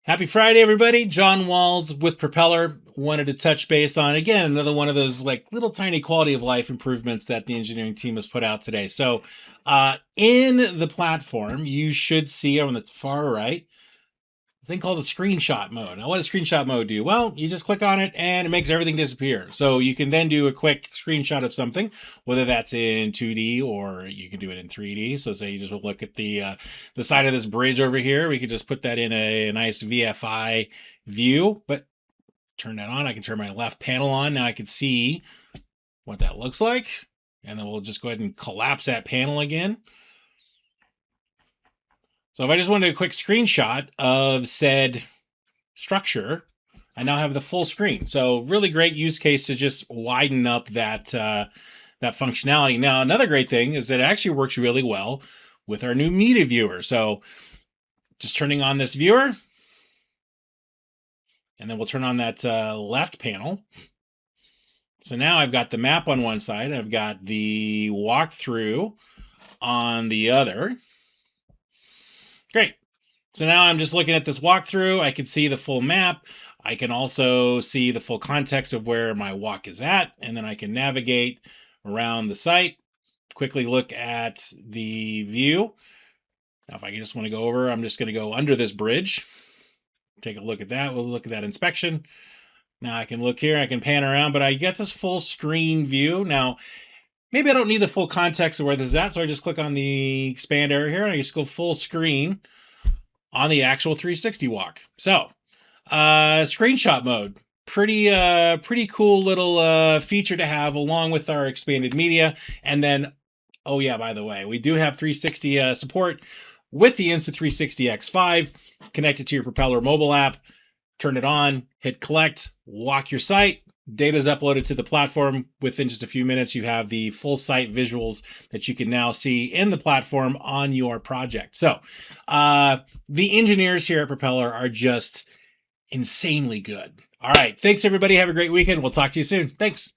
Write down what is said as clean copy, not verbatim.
Happy Friday, everybody. John Walls with Propeller. Wanted to touch base on, again, another one of those like little tiny quality of life improvements that the engineering team has put out today. So in the platform, you should see on the far right, a thing called a screenshot mode. Now, what does screenshot mode do? Well, you just click on it and it makes everything disappear. So you can then do a quick screenshot of something, whether that's in 2D or you can do it in 3D. So say you just look at the side of this bridge over here. We could just put that in a nice VFI view, but turn that on. I can turn my left panel on. Now I can see what that looks like. And then we'll just go ahead and collapse that panel again. So if I just wanted a quick screenshot of said structure, I now have the full screen. So really great use case to just widen up that that functionality. Now, another great thing is that it actually works really well with our new media viewer. So just turning on this viewer, and then we'll turn on that left panel. So now I've got the map on one side, I've got the walkthrough on the other. Great. So now I'm just looking at this walkthrough. I can see the full map. I can also see the full context of where my walk is at, and then I can navigate around the site, quickly look at the view. Now, if I just want to go over, I'm just going to go under this bridge. Take a look at that. We'll look at that inspection. Now I can look here, I can pan around, but I get this full screen view. Now, maybe I don't need the full context of where this is at, so I just click on the expand area here, and I just go full screen on the actual 360 walk. So, screenshot mode. Pretty cool little feature to have along with our expanded media. And then, oh yeah, by the way, we do have 360 support with the Insta360X5 connected to your Propeller mobile app. Turn it on, hit collect, walk your site. Data is uploaded to the platform. Within just a few minutes, you have the full site visuals that you can now see in the platform on your project. So the engineers here at Propeller are just insanely good. All right. Thanks, everybody. Have a great weekend. We'll talk to you soon. Thanks.